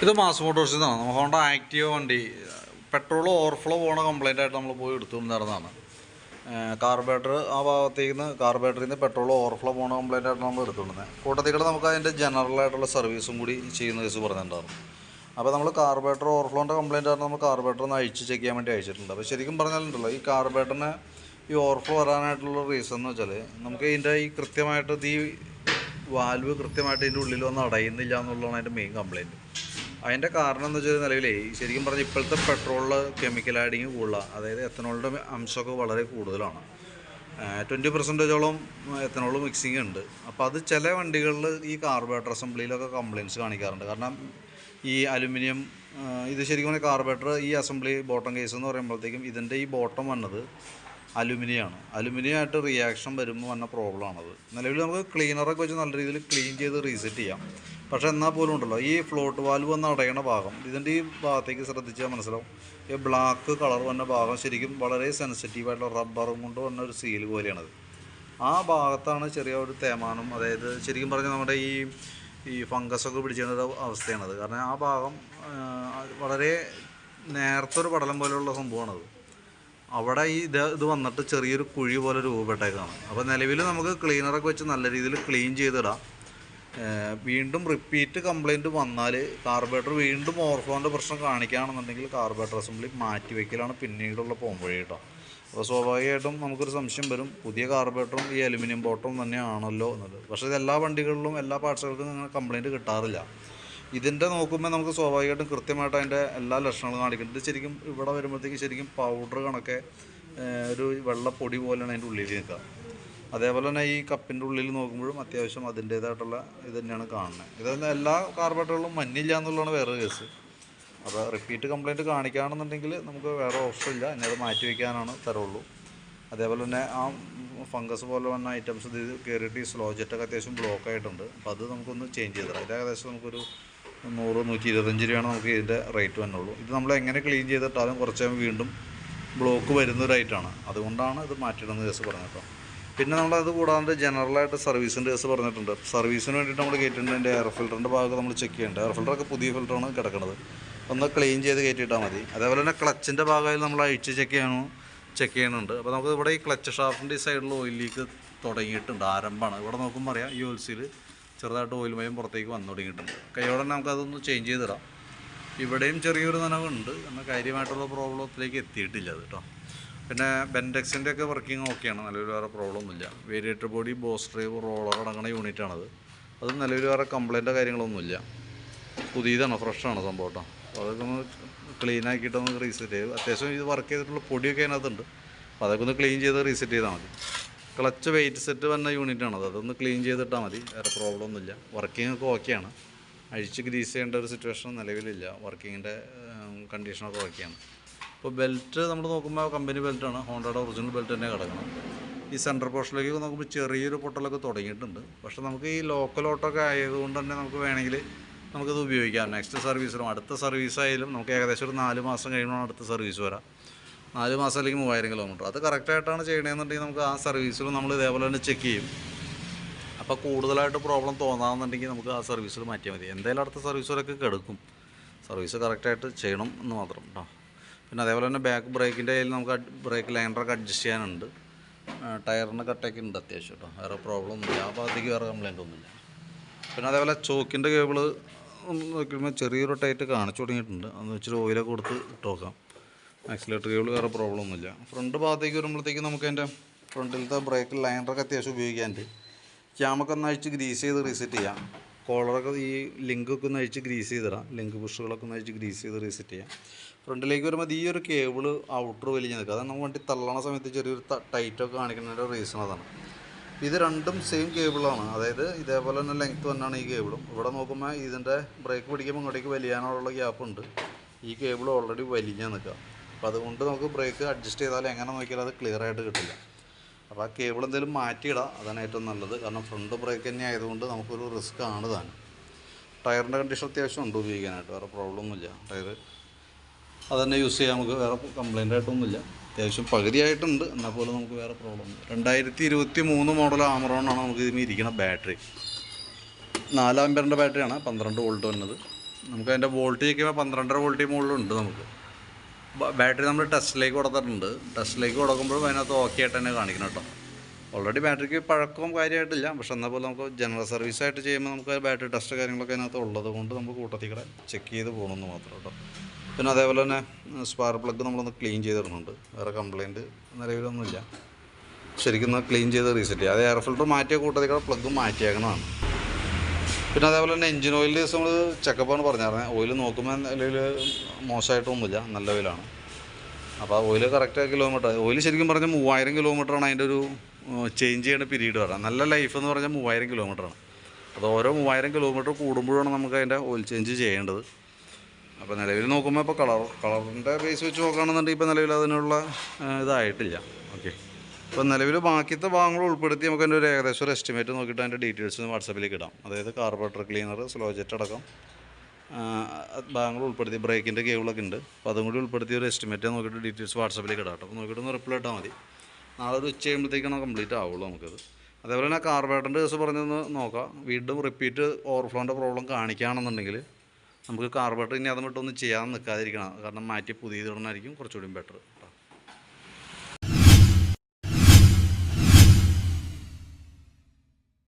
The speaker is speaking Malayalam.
ഇത് മാസ് മോട്ടോഴ്സിൽ നിന്നാണ്. നമ്മൾ ഹോണ്ട ആക്റ്റീവ വണ്ടി പെട്രോൾ ഓവർഫ്ലോ പോകുന്ന കംപ്ലൈൻ്റ് ആയിട്ട് നമ്മൾ പോയി എടുത്തു നടന്നതാണ്. കാർബറേറ്റർ ആ കാർബറേറ്ററിൽ നിന്ന് പെട്രോൾ ഓവർഫ്ലോ പോകുന്ന കംപ്ലൈൻ്റ് ആയിട്ട് നമ്മൾ എടുത്തുകൊണ്ടിരുന്നത്. കൂട്ടത്തിക്കൂടെ നമുക്ക് അതിൻ്റെ ജനറലായിട്ടുള്ള സർവീസും കൂടി ചെയ്യുന്ന കേസ് പറഞ്ഞിട്ടുണ്ടായിരുന്നു. അപ്പോൾ നമ്മൾ കാർബറേറ്റർ ഓവർഫ്ലോൻ്റെ കംപ്ലൈൻ്റ് ആയിട്ട് നമ്മൾ കാർബറേറ്റർ ഒന്ന് അഴിച്ച് ചെക്ക് ചെയ്യാൻ വേണ്ടി അയച്ചിട്ടുണ്ട്. അപ്പോൾ ശരിക്കും പറഞ്ഞാലുണ്ടല്ലോ, ഈ കാർബറേറ്ററിന് ഈ ഓവർഫ്ലോ വരാനായിട്ടുള്ള റീസൺ എന്ന് വെച്ചാൽ നമുക്ക് ഇതിൻ്റെ ഈ കൃത്യമായിട്ട് ഈ വാൽവ് കൃത്യമായിട്ട് ഇതിൻ്റെ ഉള്ളിൽ വന്ന് അടയുന്നില്ല എന്നുള്ളതാണ് അതിൻ്റെ മെയിൻ കംപ്ലയിൻറ്റ്. അതിൻ്റെ കാരണം എന്ന് വെച്ചാൽ നിലവിലേ ശരിക്കും പറഞ്ഞാൽ ഇപ്പോഴത്തെ പെട്രോളിൽ കെമിക്കൽ ആഡിങ് കൂടുതലാണ്. അതായത് എത്തനോളിൻ്റെ അംശമൊക്കെ വളരെ കൂടുതലാണ്. 20% എത്തനോൾ മിക്സിങ് ഉണ്ട്. അപ്പോൾ അത് ചില വണ്ടികളിൽ ഈ കാർബറേറ്റർ അസംബ്ലിയിലൊക്കെ കംപ്ലയിൻറ്റ്സ് കാണിക്കാറുണ്ട്. കാരണം ഈ അലുമിനിയം ഇത് ശരിക്കും പറഞ്ഞാൽ കാർബറേറ്റർ ഈ അസംബ്ലി ബോട്ടം കേസ് എന്ന് പറയുമ്പോഴത്തേക്കും ഇതിൻ്റെ ഈ ബോട്ടം വന്നത് അലുമിനിയമാണ്. അലുമിനിയമായിട്ട് റിയാക്ഷൻ വരുമ്പോൾ വന്ന പ്രോബ്ലമാണത്. നിലവിൽ നമുക്ക് ക്ലീനറൊക്കെ വെച്ച് നല്ല രീതിയിൽ ക്ലീൻ ചെയ്ത് റീസെറ്റ് ചെയ്യാം. പക്ഷേ എന്നാൽ പോലും ഉണ്ടല്ലോ, ഈ ഫ്ലോട്ട് വാൽവ് വന്ന് അടയണ ഭാഗം ഇതിൻ്റെ ഈ ഭാഗത്തേക്ക് ശ്രദ്ധിച്ചാൽ മനസ്സിലാവും. ഈ ബ്ലാക്ക് കളർ വന്ന ഭാഗം ശരിക്കും വളരെ സെൻസിറ്റീവായിട്ടുള്ള റബ്ബറും കൊണ്ട് വന്ന ഒരു സീൽ പോലെയാണത്. ആ ഭാഗത്താണ് ചെറിയ ഒരു തേമാനം, അതായത് ശരിക്കും പറഞ്ഞാൽ നമ്മുടെ ഈ ഫംഗസൊക്കെ പിടിച്ചിരുന്ന അവസ്ഥയാണത്. കാരണം ആ ഭാഗം വളരെ നേർത്തൊരു പടലം പോലെയുള്ള സംഭവമാണത്. അവിടെ ഇത് വന്നിട്ട് ചെറിയൊരു കുഴി പോലെ രൂപപ്പെട്ടേക്കാണ്. അപ്പോൾ നിലവിൽ നമുക്ക് ക്ലീനറൊക്കെ വെച്ച് നല്ല രീതിയിൽ ക്ലീൻ ചെയ്തിടാം. വീണ്ടും റിപ്പീറ്റ് കംപ്ലയിൻറ്റ് വന്നാൽ കാർബറേറ്റർ വീണ്ടും ഓവർഫ്ലോൻ്റെ പ്രശ്നം കാണിക്കുകയാണെന്നുണ്ടെങ്കിൽ കാർബറേറ്റർ അസംബ്ലി മാറ്റി വയ്ക്കലാണ് പിന്നീടുള്ള പോംവഴി കേട്ടോ. അപ്പോൾ സ്വാഭാവികമായിട്ടും നമുക്കൊരു സംശയം വരും, പുതിയ കാർബറേറ്ററും ഈ അലുമിനിയം ബോട്ടവും തന്നെയാണല്ലോ എന്നുള്ളത്. പക്ഷേ ഇത് എല്ലാ വണ്ടികളിലും എല്ലാ പാർട്സുകൾക്കും നിങ്ങൾ കംപ്ലയിൻറ്റ് കിട്ടാറില്ല. ഇതിൻ്റെ നോക്കുമ്പോൾ നമുക്ക് സ്വാഭാവികമായിട്ടും കൃത്യമായിട്ട് അതിൻ്റെ എല്ലാ ലക്ഷണങ്ങളും കാണിക്കുന്നുണ്ട്. ഇത് ശരിക്കും ഇവിടെ വരുമ്പോഴത്തേക്ക് ശരിക്കും പൗഡർ കണക്കെ ഒരു വെള്ളപ്പൊടി പോലെയാണ് അതിൻ്റെ ഉള്ളിൽ നിൽക്കുക. അതേപോലെ തന്നെ ഈ കപ്പിൻ്റെ ഉള്ളിൽ നോക്കുമ്പോഴും അത്യാവശ്യം അതിൻ്റേതായിട്ടുള്ള ഇത് തന്നെയാണ് കാണുന്നത്. ഇതെല്ലാം എല്ലാ കാർബറേറ്ററുകളും മഞ്ഞില്ല എന്നുള്ളതാണ് വേറൊരു കേസ്. അപ്പോൾ റിപ്പീറ്റ് കംപ്ലയിൻറ്റ് കാണിക്കുകയാണെന്നുണ്ടെങ്കിൽ നമുക്ക് വേറെ ഓപ്ഷൻ ഇല്ല, ഇനി അത് മാറ്റി വയ്ക്കാനാണ് തരുള്ളൂ. അതേപോലെ തന്നെ ആ ഫംഗസ് പോലെ വന്ന ഐറ്റംസ് ഇത് കയറിയിട്ട് ഈ സ്ലോ ജെറ്റൊക്കെ അത്യാവശ്യം ബ്ലോക്ക് ആയിട്ടുണ്ട്. അപ്പോൾ അത് നമുക്കൊന്ന് ചേഞ്ച് ചെയ്ത് തരാം. ഇത് ഏകദേശം നമുക്കൊരു 100-125 രൂപയാണ് നമുക്ക് ഇതിൻ്റെ റേറ്റ് വന്നുള്ളൂ. ഇത് നമ്മൾ എങ്ങനെ ക്ലീൻ ചെയ്തിട്ടാലും കുറച്ച് വീണ്ടും ബ്ലോക്ക് വരുന്നൊരായിട്ടാണ്. അതുകൊണ്ടാണ് ഇത് മാറ്റിയിടുന്ന കേസ് പറഞ്ഞത് കേട്ടോ. പിന്നെ നമ്മളത് കൂടാണ്ട് ജനറലായിട്ട് സർവീസിൻ്റെ കേസ് പറഞ്ഞിട്ടുണ്ട്. സർവീസിന് വേണ്ടിയിട്ട് നമ്മൾ കയറ്റിയിട്ടുണ്ട്. അതിൻ്റെ എയർ ഫിൽറ്ററിൻ്റെ ഭാഗത്ത് നമ്മൾ ചെക്ക് ചെയ്യേണ്ടത്. എയർ ഫിൽറ്ററൊക്കെ പുതിയ ഫിൽറ്ററാണ് കിടക്കുന്നത്. ഒന്ന് ക്ലീൻ ചെയ്ത് കയറ്റിയിട്ടാൽ മതി. അതേപോലെ തന്നെ ക്ലച്ചിൻ്റെ ഭാഗമായി നമ്മൾ അഴിച്ച് ചെക്ക് ചെയ്യുന്നുണ്ട്. അപ്പോൾ നമുക്ക് ഇവിടെ ഈ ക്ലച്ച് ഷാഫ്റ്റിൻ്റെ ഈ സൈഡിൽ ഓയിൽ ലീക്ക് തുടങ്ങിയിട്ടുണ്ട്. ആരംഭമാണ്. ഇവിടെ നോക്കുമ്പോൾ അറിയാം, ഈ ഓയിൽസിൽ ചെറുതായിട്ട് ഓയിൽ മയം പുറത്തേക്ക് വന്നു തുടങ്ങിയിട്ടുണ്ട്. കൈയോടെ തന്നെ നമുക്കതൊന്ന് ചേഞ്ച് ചെയ്തിടാം. ഇവിടെയും ചെറിയൊരു നനവുണ്ട്, എന്നാൽ കാര്യമായിട്ടുള്ള പ്രോബ്ലത്തിലേക്ക് എത്തിയിട്ടില്ല അത് കേട്ടോ. പിന്നെ ബെൻഡെക്സിൻ്റെ ഒക്കെ വർക്കിംഗ് ഓക്കെയാണ്, നിലവിൽ വേറെ പ്രോബ്ലം ഒന്നുമില്ല. Variator body, boss drive, roller അടങ്ങുന്ന യൂണിറ്റാണത്. അത് നിലവിൽ വേറെ കംപ്ലൈൻറ്റോ കാര്യങ്ങളൊന്നുമില്ല. പുതിയതാണ്, ഫ്രഷാണ് സംഭവം കേട്ടോ. അപ്പോൾ അതൊക്കെ ഒന്ന് ക്ലീൻ ആക്കിയിട്ടൊന്ന് റീസെറ്റ് ചെയ്ത്, അത്യാവശ്യം ഇത് വർക്ക് ചെയ്തിട്ടുള്ള പൊടിയൊക്കെ അതിനകത്തുണ്ട്. അപ്പോൾ അതൊക്കെ ഒന്ന് ക്ലീൻ ചെയ്ത് റീസെറ്റ് ചെയ്താൽ മതി. ക്ലച്ച് വെയിറ്റ് സെറ്റ് വന്ന യൂണിറ്റാണത്. അതൊന്ന് ക്ലീൻ ചെയ്തിട്ടാൽ മതി, വേറെ പ്രോബ്ലം ഒന്നുമില്ല. വർക്കിംഗ് ഒക്കെ ഓക്കെയാണ്. അഴിച്ച് ഗ്രീസ് ചെയ്യേണ്ട ഒരു സിറ്റുവേഷൻ നിലവിലില്ല. വർക്കിങ്ങിൻ്റെ കണ്ടീഷനൊക്കെ ഓക്കെയാണ്. ഇപ്പോൾ ബെൽറ്റ് നമ്മൾ നോക്കുമ്പോൾ കമ്പനി ബെൽറ്റാണ്, ഹോണ്ടയുടെ ഒറിജിനൽ ബെൽറ്റ് തന്നെ കിടക്കണം. ഈ സെൻറ്റർ പോർഷനിലേക്ക് നോക്കുമ്പോൾ ചെറിയൊരു പൊട്ടലൊക്കെ തുടങ്ങിയിട്ടുണ്ട്. പക്ഷേ നമുക്ക് ഈ ലോക്കൽ ഓട്ടോക്കെ ആയതുകൊണ്ട് തന്നെ നമുക്ക് വേണമെങ്കിൽ നമുക്കത് ഉപയോഗിക്കാം. നെക്സ്റ്റ് സർവീസിലും അടുത്ത സർവീസായാലും നമുക്ക് ഏകദേശം ഒരു 4 മാസം കഴിയുമ്പോഴാണ് അടുത്ത സർവീസ് വരാം. 4 മാസം അല്ലെങ്കിൽ 3000 കിലോമീറ്റർ. അത് കറക്റ്റായിട്ടാണ് ചെയ്യണമെന്നുണ്ടെങ്കിൽ നമുക്ക് ആ സർവീസിലും നമ്മൾ ഇതേപോലെ തന്നെ ചെക്ക് ചെയ്യും. അപ്പോൾ കൂടുതലായിട്ട് പ്രോബ്ലം തോന്നാമെന്നുണ്ടെങ്കിൽ നമുക്ക് ആ സർവീസിൽ മാറ്റിയാൽ മതി. എന്തായാലും അടുത്ത സർവീസുകളൊക്കെ കിടക്കും. സർവീസ് കറക്റ്റായിട്ട് ചെയ്യണം എന്ന് മാത്രം കേട്ടോ. പിന്നെ അതേപോലെ തന്നെ ബാക്ക് ബ്രേക്കിൻ്റെ കയ്യിൽ നമുക്ക് ബ്രേക്ക് ലൈനറൊക്കെ അഡ്ജസ്റ്റ് ചെയ്യാനുണ്ട്. ടയറിന് കട്ടൊക്കെ ഉണ്ട് അത്യാവശ്യം കേട്ടോ. വേറെ പ്രോബ്ലം ഒന്നുമില്ല. ആ ഭാഗത്തേക്ക് വേറെ കംപ്ലയിൻ്റ് ഒന്നുമില്ല. പിന്നെ അതേപോലെ ചോക്കിൻ്റെ കേബിൾ നോക്കുമ്പോൾ ചെറിയൊരു ടൈറ്റ് കാണിച്ചു തുടങ്ങിയിട്ടുണ്ട്. അതെന്ന് വെച്ചിട്ട് ഓയിലൊക്കെ കൊടുത്ത് ഇട്ട് നോക്കാം. ആക്സിലേറ്റർ കേബിൾ വേറെ പ്രോബ്ലം ഒന്നുമില്ല. ഫ്രണ്ട് ഭാഗത്തേക്ക് വരുമ്പോഴത്തേക്ക് നമുക്ക് അതിൻ്റെ ഫ്രണ്ടിലത്തെ ബ്രേക്ക് ലൈനറൊക്കെ അത്യാവശ്യം ഉപയോഗിക്കാനുണ്ട്. ക്യാമൊക്കെ ഒന്ന് അഴിച്ച് ഗ്രീസ് ചെയ്ത് റീസെറ്റ് ചെയ്യാം. കോളറൊക്കെ ഈ ലിങ്കൊക്കെ ഒന്ന് അഴിച്ച് ഗ്രീസ് ചെയ്തിടാം. ലിങ്ക് പുഷുകളൊക്കെ ഒന്ന് അഴിച്ച് ഗ്രീസ് ചെയ്ത് റീസെറ്റ് ചെയ്യാം. ഫ്രണ്ടിലേക്ക് വരുമ്പോൾ ഈ ഒരു കേബിൾ ഔട്ടർ വലിഞ്ഞ് നിൽക്കുക. അതാണ് നമുക്ക് വണ്ടി തള്ളണ സമയത്ത് ചെറിയൊരു ടൈറ്റൊക്കെ കാണിക്കുന്നതിൻ്റെ റീസൺ അതാണ്. ഇത് രണ്ടും സെയിം കേബിളാണ്. അതായത് ഇതേപോലെ തന്നെ ലെങ്ത്ത് തന്നെയാണ് ഈ കേബിളും. ഇവിടെ നോക്കുമ്പോൾ ഇതിൻ്റെ ബ്രേക്ക് പിടിക്കുമ്പോൾ ഇങ്ങോട്ടേക്ക് വലിയാനുള്ള ഗ്യാപ്പുണ്ട്. ഈ കേബിൾ ഓൾറെഡി വലിഞ്ഞ് നിൽക്കുക. അപ്പോൾ അതുകൊണ്ട് നമുക്ക് ബ്രേക്ക് അഡ്ജസ്റ്റ് ചെയ്താൽ എങ്ങനെ നോക്കിയാലും അത് ക്ലിയർ ആയിട്ട് കിട്ടില്ല. അപ്പോൾ ആ കേബിൾ എന്തെങ്കിലും മാറ്റിയിടാം, അതാണ് ഏറ്റവും നല്ലത്. കാരണം ഫ്രണ്ട് ബ്രേക്ക് തന്നെ ആയതുകൊണ്ട് നമുക്കൊരു റിസ്ക് ആണ് താൻ. ടയറിൻ്റെ കണ്ടീഷൻ അത്യാവശ്യം ഉണ്ട് ഉപയോഗിക്കാനായിട്ട്, വേറെ പ്രോബ്ലം ഒന്നുമില്ല. ടയർ അതുതന്നെ യൂസ് ചെയ്യാൻ നമുക്ക് വേറെ കംപ്ലയിൻ്റ് ആയിട്ടൊന്നുമില്ല. അത്യാവശ്യം പകുതിയായിട്ടുണ്ട്, എന്നാൽ പോലും നമുക്ക് വേറെ പ്രോബ്ലം ഒന്നും. 2023 മോഡൽ ആമറോണാണ് നമുക്ക് ഇതിന് ഇരിക്കുന്ന ബാറ്ററി. 4 ആമ്പിയറിൻ്റെ ബാറ്ററിയാണ്, 12 വോൾട്ട് വന്നത്. നമുക്ക് അതിൻ്റെ വോൾട്ട് ചോദിക്കുമ്പോൾ 12.5 വോൾട്ടിന് മുകളിലുണ്ട്. നമുക്ക് ബാറ്ററി നമ്മൾ ടെസ്റ്റിലേക്ക് കൊടുത്തിട്ടുണ്ട്. ടെസ്റ്റിലേക്ക് കൊടുക്കുമ്പോഴും അതിനകത്ത് ഓക്കെ ആയിട്ട് തന്നെ കാണിക്കണം കേട്ടോ. ഓൾറെഡി ബാറ്ററിക്ക് പഴക്കവും കാര്യമായിട്ടില്ല, പക്ഷെ എന്നാൽ പോലും നമുക്ക് ജനറൽ സർവീസായിട്ട് ചെയ്യുമ്പോൾ നമുക്ക് ബാറ്ററി ടെസ്റ്റ് കാര്യങ്ങളൊക്കെ അതിനകത്ത് ഉള്ളത് കൊണ്ട് നമുക്ക് കൂട്ടത്തിൽ കൂടെ ചെക്ക് ചെയ്ത് പോകണമെന്ന് മാത്രം കേട്ടോ. പിന്നെ അതേപോലെ തന്നെ സ്പാർക്ക് പ്ലഗ് നമ്മളൊന്ന് ക്ലീൻ ചെയ്തിടുന്നുണ്ട്. വേറെ കംപ്ലയിൻറ്റ് നിലവിലൊന്നുമില്ല. ശരിക്കും ഒന്ന് ക്ലീൻ ചെയ്ത് റീസെറ്റ് ചെയ്യുക. അത് എയർ ഫിൽറ്റർ മാറ്റിയ കൂട്ടത്തിൽ കൂടെ പ്ലഗ് മാറ്റിയേക്കുന്നതാണ്. പിന്നെ അതേപോലെ തന്നെ എഞ്ചിൻ ഓയിൽ നമ്മൾ ചെക്കപ്പാണ് പറഞ്ഞായിരുന്നത്. ഓയിൽ നോക്കുമ്പോൾ നിലവിൽ മോശമായിട്ടൊന്നുമില്ല, നല്ല ഓയിലാണ്. അപ്പോൾ ഓയിൽ കറക്റ്റ് കിലോമീറ്റർ, ഓയിൽ ശരിക്കും പറഞ്ഞാൽ 3000 കിലോമീറ്ററാണ് അതിൻ്റെ ഒരു ചേഞ്ച് ചെയ്യുന്ന പീരീഡ് വരാം. നല്ല ലൈഫ് എന്ന് പറഞ്ഞാൽ 3000 കിലോമീറ്ററാണ്. അത് ഓരോ 3000 കിലോമീറ്റർ കൂടുമ്പോഴാണ് നമുക്ക് അതിൻ്റെ ഓയിൽ ചേഞ്ച് ചെയ്യേണ്ടത്. അപ്പോൾ നിലവിൽ നോക്കുമ്പോൾ ഇപ്പോൾ കളറിൻ്റെ ബേസ് വെച്ച് നോക്കുകയാണെന്നുണ്ടെങ്കിൽ ഇപ്പോൾ നിലവിൽ അതിനുള്ള ഇതായിട്ടില്ല. ഓക്കെ, ഇപ്പോൾ നിലവിൽ ബാക്കിയത്തെ ഭാഗങ്ങൾ ഉൾപ്പെടുത്തി നമുക്ക് അതിൻ്റെ ഒരു ഏകദേശം ഒരു എസ്റ്റിമേറ്റ് നോക്കിയിട്ട് അതിൻ്റെ ഡീറ്റെയിൽസ് വാട്സാപ്പിലേക്ക് ഇടാം. അതായത് കാർബറേറ്റർ ക്ലീനർ, സ്ലോ ജെറ്റ് അടക്കം ഭാഗങ്ങൾ ഉൾപ്പെടുത്തി, ബ്രേക്കിൻ്റെ കേബിളൊക്കെ ഉണ്ട്. അപ്പോൾ അതും കൂടി ഉൾപ്പെടുത്തി ഒരു എസ്റ്റിമേറ്റ് നോക്കിയിട്ട് ഡീറ്റെയിൽസ് വാട്സാപ്പിലേക്ക് ഇടാം കേട്ടോ. അപ്പോൾ നോക്കിയിട്ടൊന്ന് റിപ്ലൈ ഇട്ടാൽ മതി. നാളെ ഒരു ഉച്ച കഴിയുമ്പോഴത്തേക്കാണ് കംപ്ലീറ്റ് ആവുള്ളൂ നമുക്കത്. അതേപോലെ തന്നെ കാർബറേറ്ററിൻ്റെ കേസ് പറഞ്ഞൊന്ന് നോക്കാം. വീണ്ടും റിപ്പീറ്റ് ഓവർഫ്ലോൻ്റെ പ്രോബ്ലം കാണിക്കുകയാണെന്നുണ്ടെങ്കിൽ നമുക്ക് കാർബറേറ്റർ ഇനി അതും വിട്ടൊന്നും ചെയ്യാൻ നിൽക്കാതിരിക്കണം. കാരണം മാറ്റി പുതിയതിടണമായിരിക്കും കുറച്ചുകൂടി ബെറ്റർ കേട്ടോ.